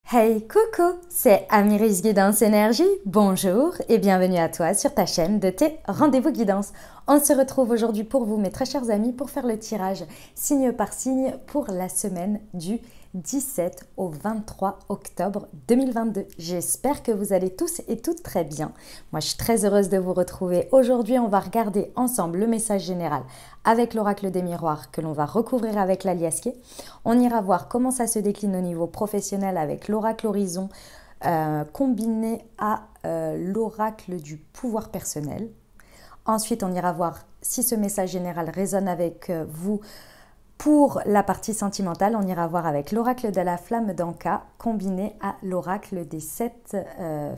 Hey, coucou, c'est Amiris Guidance Énergie. Bonjour et bienvenue à toi sur ta chaîne de tes rendez-vous guidance. On se retrouve aujourd'hui pour vous, mes très chers amis, pour faire le tirage signe par signe pour la semaine du 17 au 23 octobre 2022. J'espère que vous allez tous et toutes très bien. Moi, je suis très heureuse de vous retrouver. Aujourd'hui, on va regarder ensemble le message général avec l'oracle des miroirs que l'on va recouvrir avec l'aliasqué. On ira voir comment ça se décline au niveau professionnel avec l'oracle horizon combiné à l'oracle du pouvoir personnel. Ensuite, on ira voir si ce message général résonne avec vous. Pour la partie sentimentale, on ira voir avec l'oracle de la flamme d'Anka combiné à l'oracle des 7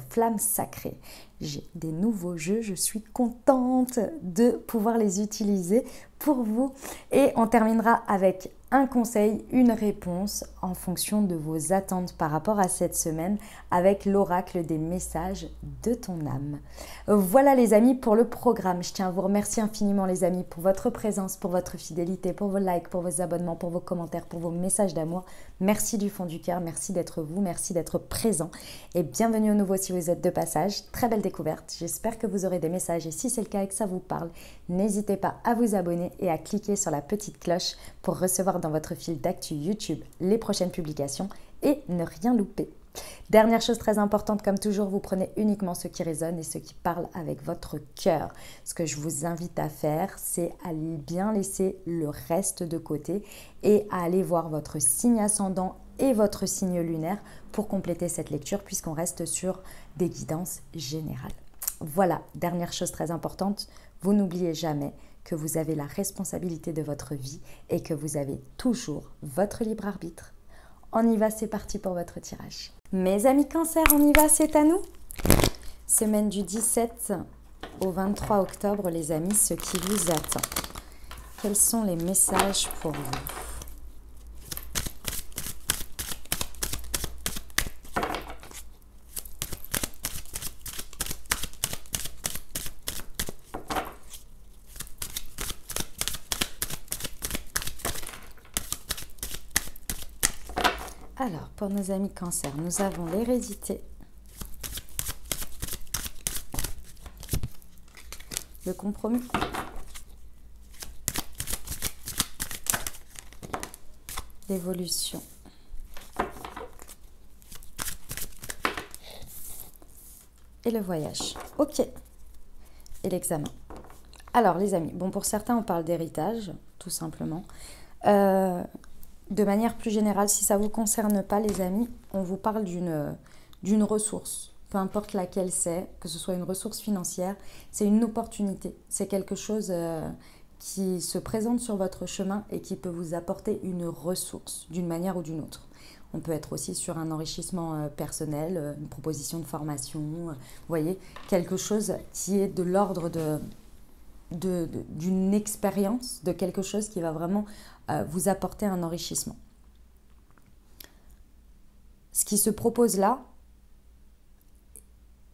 flammes sacrées. J'ai des nouveaux jeux, je suis contente de pouvoir les utiliser pour vous. Et on terminera avec un conseil, une réponse en fonction de vos attentes par rapport à cette semaine avec l'oracle des messages de ton âme. Voilà les amis pour le programme. Je tiens à vous remercier infiniment les amis pour votre présence, pour votre fidélité, pour vos likes, pour vos abonnements, pour vos commentaires, pour vos messages d'amour. Merci du fond du cœur, merci d'être vous, merci d'être présent et bienvenue au nouveau si vous êtes de passage. Très belle découverte, j'espère que vous aurez des messages et si c'est le cas et que ça vous parle, n'hésitez pas à vous abonner et à cliquer sur la petite cloche pour recevoir dans votre fil d'actu YouTube les prochaines publications et ne rien louper. Dernière chose très importante, comme toujours, vous prenez uniquement ce qui résonne et ce qui parle avec votre cœur. Ce que je vous invite à faire, c'est à bien laisser le reste de côté et à aller voir votre signe ascendant et votre signe lunaire pour compléter cette lecture puisqu'on reste sur des guidances générales. Voilà, dernière chose très importante, vous n'oubliez jamais que vous avez la responsabilité de votre vie et que vous avez toujours votre libre arbitre. On y va, c'est parti pour votre tirage. Mes amis Cancer, on y va, c'est à nous. Semaine du 17 au 23 octobre, les amis, ce qui vous attend. Quels sont les messages pour vous ? Alors, pour nos amis Cancer, nous avons l'hérédité, le compromis, l'évolution, et le voyage. Ok. Et l'examen. Alors, les amis, bon, pour certains, on parle d'héritage, tout simplement. De manière plus générale, si ça ne vous concerne pas, les amis, on vous parle d'une ressource, peu importe laquelle c'est, que ce soit une ressource financière, c'est une opportunité. C'est quelque chose qui se présente sur votre chemin et qui peut vous apporter une ressource d'une manière ou d'une autre. On peut être aussi sur un enrichissement personnel, une proposition de formation, vous voyez, quelque chose qui est de l'ordre d'une expérience, de quelque chose qui va vraiment vous apporter un enrichissement. Ce qui se propose là,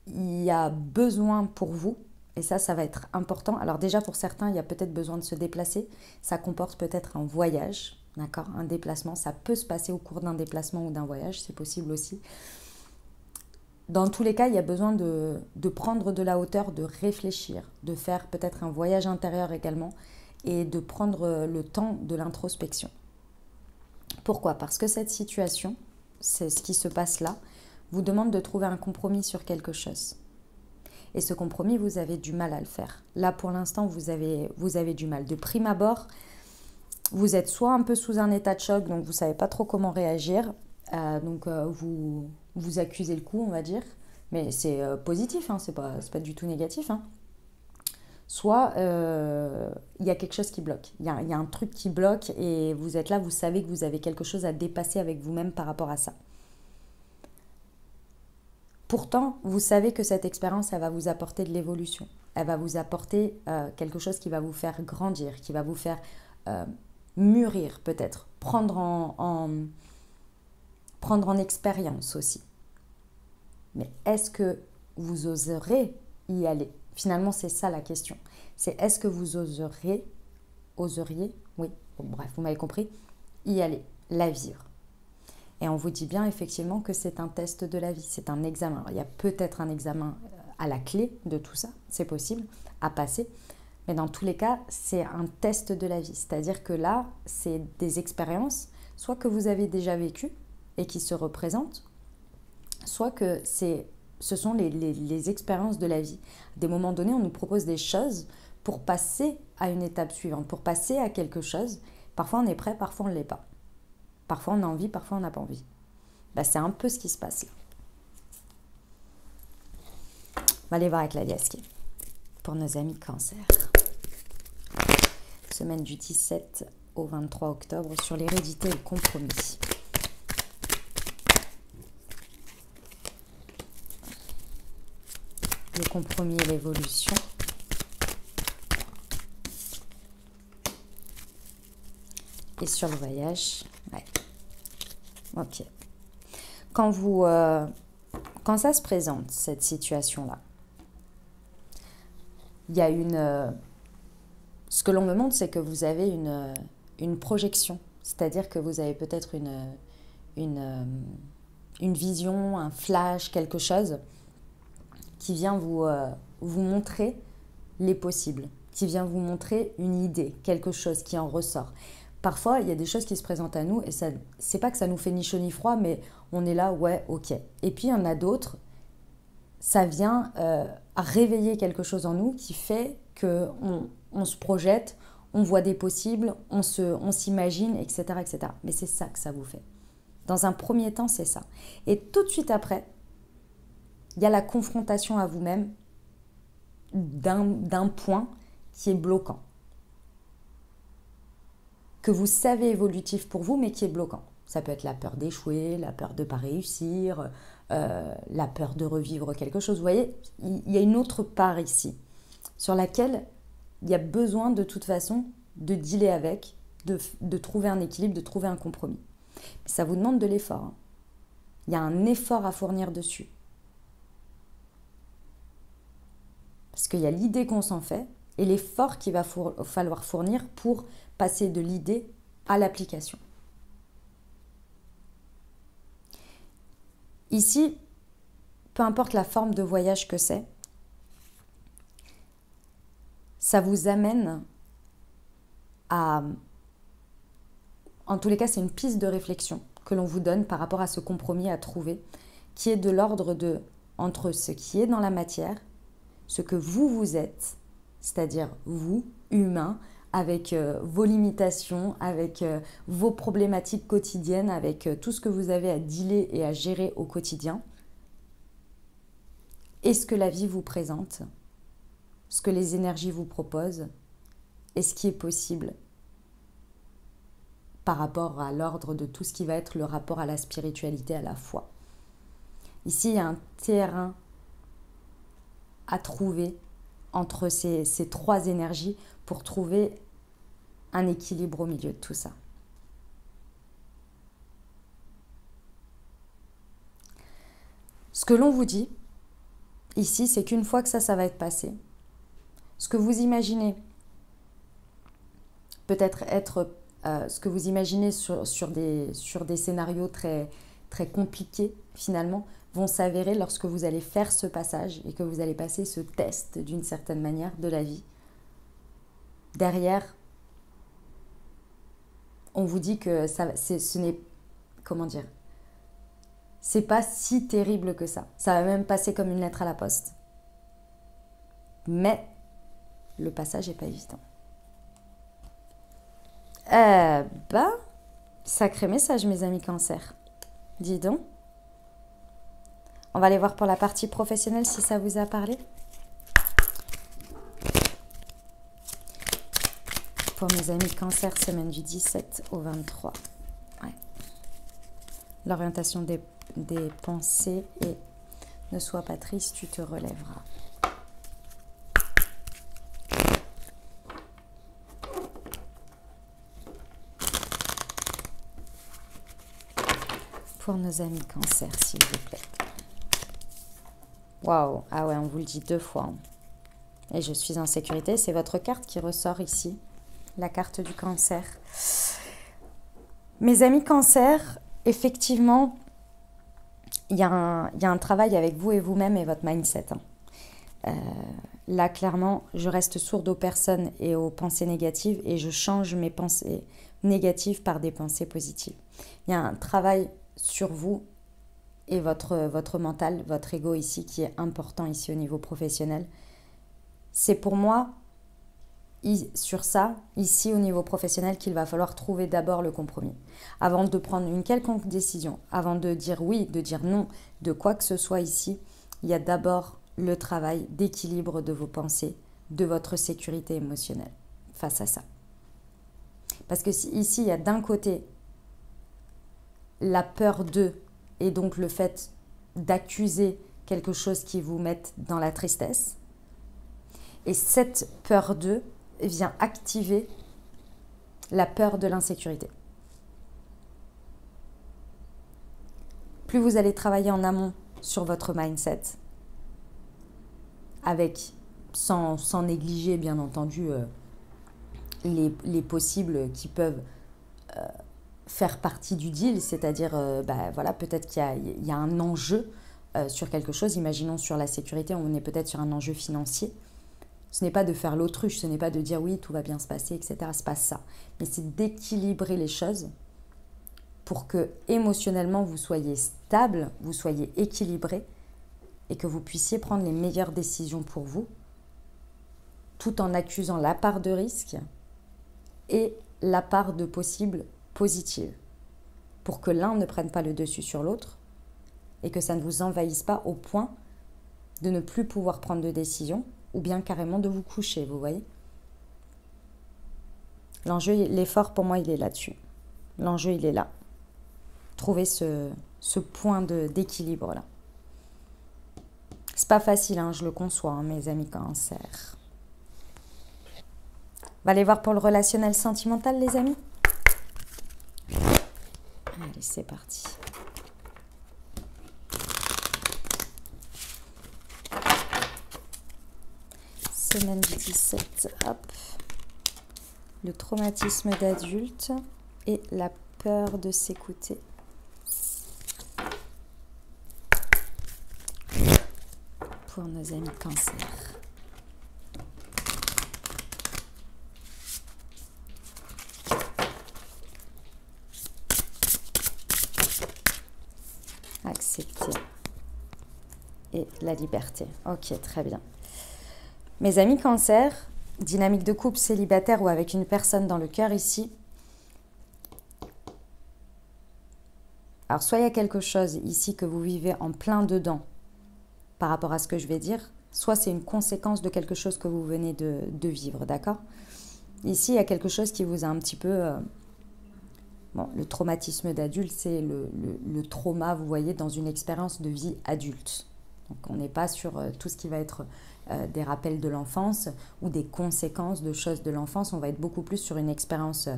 il y a besoin pour vous, et ça va être important. Alors déjà pour certains, il y a peut-être besoin de se déplacer, ça comporte peut-être un voyage, d'accord, un déplacement, ça peut se passer au cours d'un déplacement ou d'un voyage, c'est possible aussi. Dans tous les cas, il y a besoin de prendre de la hauteur, de réfléchir, de faire peut-être un voyage intérieur également et de prendre le temps de l'introspection. Pourquoi ? Parce que cette situation, c'est ce qui se passe là, vous demande de trouver un compromis sur quelque chose. Et ce compromis, vous avez du mal à le faire. Là, pour l'instant, vous avez du mal. De prime abord, vous êtes soit un peu sous un état de choc, donc vous ne savez pas trop comment réagir, vous accusez le coup, on va dire, mais c'est positif, hein, c'est pas du tout négatif. Hein. Soit il y a quelque chose qui bloque, il y a un truc qui bloque et vous êtes là, vous savez que vous avez quelque chose à dépasser avec vous-même par rapport à ça. Pourtant, vous savez que cette expérience, elle va vous apporter de l'évolution, elle va vous apporter quelque chose qui va vous faire grandir, qui va vous faire mûrir peut-être, prendre en expérience aussi. Mais est-ce que vous oserez y aller ? Finalement, c'est ça la question. C'est est-ce que vous oseriez, oui, bon, bref, vous m'avez compris, y aller, la vivre. Et on vous dit bien effectivement que c'est un test de la vie, c'est un examen. Alors, il y a peut-être un examen à la clé de tout ça, c'est possible, à passer. Mais dans tous les cas, c'est un test de la vie. C'est-à-dire que là, c'est des expériences, soit que vous avez déjà vécues et qui se représentent, soit que ce sont les expériences de la vie. À des moments donnés, on nous propose des choses pour passer à une étape suivante, pour passer à quelque chose. Parfois, on est prêt, parfois, on ne l'est pas. Parfois, on a envie, parfois, on n'a pas envie. C'est un peu ce qui se passe là. On va aller voir avec la Liasquée pour nos amis Cancer. Semaine du 17 au 23 octobre sur l'hérédité et le compromis. Le compromis et l'évolution. Et sur le voyage, ouais. Ok. Quand ça se présente, cette situation-là, il y a ce que l'on me montre, c'est que vous avez une projection. C'est-à-dire que vous avez peut-être une vision, un flash, quelque chose qui vient vous montrer les possibles, qui vient vous montrer une idée, quelque chose qui en ressort. Parfois, il y a des choses qui se présentent à nous et c'est pas que ça nous fait ni chaud ni froid, mais on est là, ouais, ok. Et puis, il y en a d'autres, ça vient à réveiller quelque chose en nous qui fait qu'on se projette, on voit des possibles, on s'imagine, etc., etc. Mais c'est ça que ça vous fait. Dans un premier temps, c'est ça. Et tout de suite après, il y a la confrontation à vous-même d'un point qui est bloquant. Que vous savez évolutif pour vous, mais qui est bloquant. Ça peut être la peur d'échouer, la peur de ne pas réussir, la peur de revivre quelque chose. Vous voyez, il y a une autre part ici, sur laquelle il y a besoin de toute façon de dealer avec, de trouver un équilibre, de trouver un compromis. Mais ça vous demande de l'effort. Hein. Il y a un effort à fournir dessus. Parce qu'il y a l'idée qu'on s'en fait et l'effort qu'il va falloir fournir pour passer de l'idée à l'application. Ici, peu importe la forme de voyage que c'est, ça vous amène à... En tous les cas, c'est une piste de réflexion que l'on vous donne par rapport à ce compromis à trouver, qui est de l'ordre de entre ce qui est dans la matière, ce que vous êtes, c'est-à-dire vous, humain, avec vos limitations, avec vos problématiques quotidiennes, avec tout ce que vous avez à dealer et à gérer au quotidien, et ce que la vie vous présente, ce que les énergies vous proposent, et ce qui est possible par rapport à l'ordre de tout ce qui va être le rapport à la spiritualité, à la foi. Ici, il y a un terrain à trouver entre ces trois énergies pour trouver un équilibre au milieu de tout ça. Ce que l'on vous dit ici, c'est qu'une fois que ça va être passé, ce que vous imaginez peut-être être ce que vous imaginez sur des scénarios très, très compliqués finalement vont s'avérer lorsque vous allez faire ce passage et que vous allez passer ce test d'une certaine manière de la vie. Derrière, on vous dit que ce n'est, comment dire, c'est pas si terrible que ça. Ça va même passer comme une lettre à la poste. Mais le passage n'est pas évident. Sacré message, mes amis Cancer. Dis donc. On va aller voir pour la partie professionnelle si ça vous a parlé. Pour mes amis Cancer, semaine du 17 au 23. Ouais. L'orientation des pensées et ne sois pas triste, tu te relèveras. Pour nos amis Cancer, s'il vous plaît. Waouh, ah ouais, on vous le dit 2 fois. Et je suis en sécurité, c'est votre carte qui ressort ici, la carte du Cancer. Mes amis Cancer, effectivement, il y a un travail avec vous et vous-même et votre mindset. Là, clairement, je reste sourde aux personnes et aux pensées négatives et je change mes pensées négatives par des pensées positives. Il y a un travail sur vous et votre mental, votre ego ici qui est important ici au niveau professionnel. C'est pour moi, sur ça, ici au niveau professionnel, qu'il va falloir trouver d'abord le compromis. Avant de prendre une quelconque décision, avant de dire oui, de dire non, de quoi que ce soit ici, il y a d'abord le travail d'équilibre de vos pensées, de votre sécurité émotionnelle face à ça. Parce que ici, il y a d'un côté la peur d'eux et donc le fait d'accuser quelque chose qui vous mette dans la tristesse. Et cette peur d'eux vient activer la peur de l'insécurité. Plus vous allez travailler en amont sur votre mindset, sans négliger bien entendu les possibles qui peuvent faire partie du deal, c'est-à-dire voilà, peut-être qu'il y a un enjeu sur quelque chose, imaginons sur la sécurité, on est peut-être sur un enjeu financier. Ce n'est pas de faire l'autruche, ce n'est pas de dire oui, tout va bien se passer, etc. C'est pas ça. Mais c'est d'équilibrer les choses pour que émotionnellement vous soyez stable, vous soyez équilibré et que vous puissiez prendre les meilleures décisions pour vous, tout en accusant la part de risque et la part de possible positive, pour que l'un ne prenne pas le dessus sur l'autre et que ça ne vous envahisse pas au point de ne plus pouvoir prendre de décision ou bien carrément de vous coucher, vous voyez. L'enjeu, l'effort pour moi, il est là-dessus. L'enjeu, il est là. Trouver ce point d'équilibre-là. C'est pas facile, hein, je le conçois, hein, mes amis Cancer. On va aller voir pour le relationnel sentimental, les amis. Allez, c'est parti. Semaine du 17, hop. Le traumatisme d'adulte et la peur de s'écouter. Pour nos amis Cancer. Accepter. Et la liberté. Ok, très bien. Mes amis Cancer, dynamique de couple célibataire ou avec une personne dans le cœur ici. Alors, soit il y a quelque chose ici que vous vivez en plein dedans par rapport à ce que je vais dire, soit c'est une conséquence de quelque chose que vous venez de vivre, d'accord? Ici, il y a quelque chose qui vous a un petit peu... bon, le traumatisme d'adulte, c'est le trauma, vous voyez, dans une expérience de vie adulte. Donc, on n'est pas sur tout ce qui va être des rappels de l'enfance ou des conséquences de choses de l'enfance. On va être beaucoup plus sur une expérience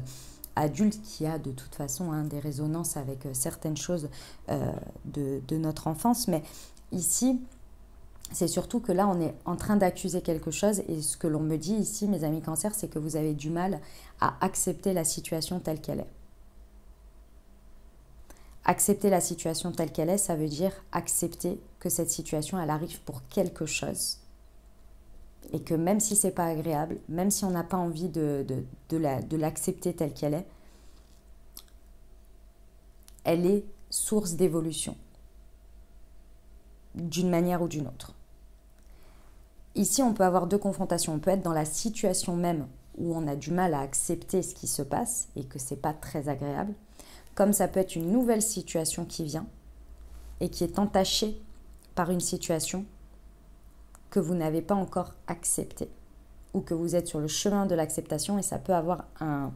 adulte qui a de toute façon des résonances avec certaines choses de notre enfance. Mais ici, c'est surtout que là, on est en train d'accuser quelque chose. Et ce que l'on me dit ici, mes amis Cancer, c'est que vous avez du mal à accepter la situation telle qu'elle est. Accepter la situation telle qu'elle est, ça veut dire accepter que cette situation, elle arrive pour quelque chose. Et que même si c'est pas agréable, même si on n'a pas envie de l'accepter telle qu'elle est, elle est source d'évolution, d'une manière ou d'une autre. Ici, on peut avoir deux confrontations. On peut être dans la situation même où on a du mal à accepter ce qui se passe et que c'est pas très agréable. Comme ça peut être une nouvelle situation qui vient et qui est entachée par une situation que vous n'avez pas encore acceptée ou que vous êtes sur le chemin de l'acceptation et ça peut avoir un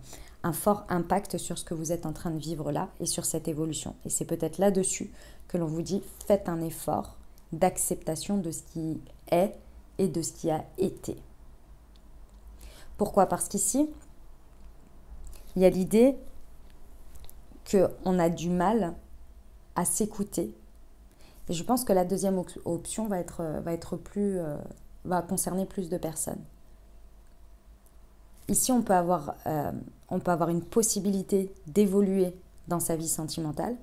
fort impact sur ce que vous êtes en train de vivre là et sur cette évolution. Et c'est peut-être là-dessus que l'on vous dit faites un effort d'acceptation de ce qui est et de ce qui a été. Pourquoi? Parce qu'ici, il y a l'idée qu'on a du mal à s'écouter. Et je pense que la deuxième option va concerner plus de personnes. Ici, on peut avoir une possibilité d'évoluer dans sa vie sentimentale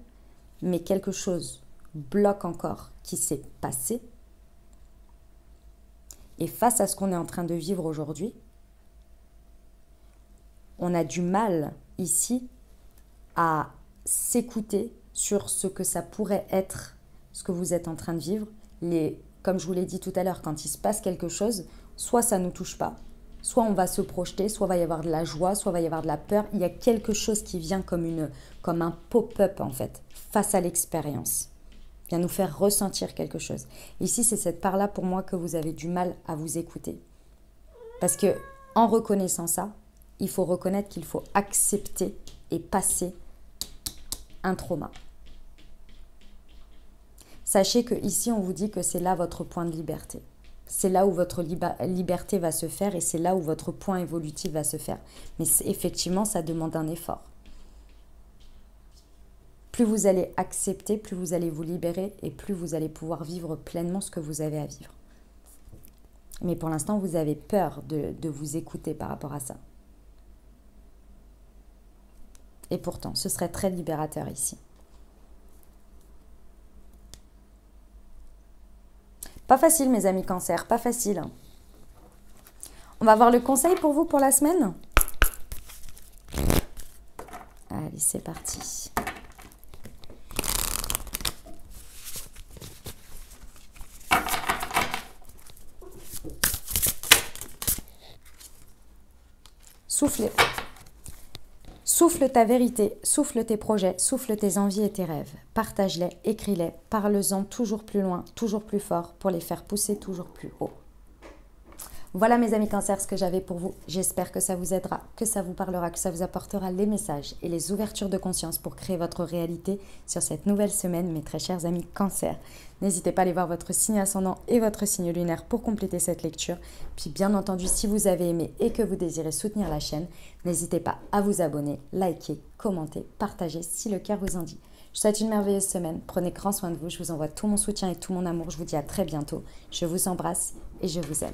mais quelque chose bloque encore qui s'est passé. Et face à ce qu'on est en train de vivre aujourd'hui, on a du mal ici à s'écouter sur ce que ça pourrait être, ce que vous êtes en train de vivre. Comme je vous l'ai dit tout à l'heure, quand il se passe quelque chose, soit ça ne nous touche pas, soit on va se projeter, soit il va y avoir de la joie, soit il va y avoir de la peur. Il y a quelque chose qui vient comme un pop-up en fait, face à l'expérience. Il vient nous faire ressentir quelque chose. Ici, c'est cette part-là pour moi que vous avez du mal à vous écouter. Parce que en reconnaissant ça, il faut reconnaître qu'il faut accepter et passer un trauma. Sachez que ici, on vous dit que c'est là votre point de liberté. C'est là où votre liberté va se faire et c'est là où votre point évolutif va se faire. Mais effectivement, ça demande un effort. Plus vous allez accepter, plus vous allez vous libérer et plus vous allez pouvoir vivre pleinement ce que vous avez à vivre. Mais pour l'instant, vous avez peur de vous écouter par rapport à ça. Et pourtant, ce serait très libérateur ici. Pas facile, mes amis Cancer, pas facile. On va voir le conseil pour vous pour la semaine. Allez, c'est parti. Soufflez. Souffle ta vérité, souffle tes projets, souffle tes envies et tes rêves. Partage-les, écris-les, parle-en toujours plus loin, toujours plus fort pour les faire pousser toujours plus haut. Voilà mes amis Cancer, ce que j'avais pour vous. J'espère que ça vous aidera, que ça vous parlera, que ça vous apportera les messages et les ouvertures de conscience pour créer votre réalité sur cette nouvelle semaine, mes très chers amis Cancer. N'hésitez pas à aller voir votre signe ascendant et votre signe lunaire pour compléter cette lecture. Puis bien entendu, si vous avez aimé et que vous désirez soutenir la chaîne, n'hésitez pas à vous abonner, liker, commenter, partager si le cœur vous en dit. Je vous souhaite une merveilleuse semaine. Prenez grand soin de vous. Je vous envoie tout mon soutien et tout mon amour. Je vous dis à très bientôt. Je vous embrasse et je vous aime.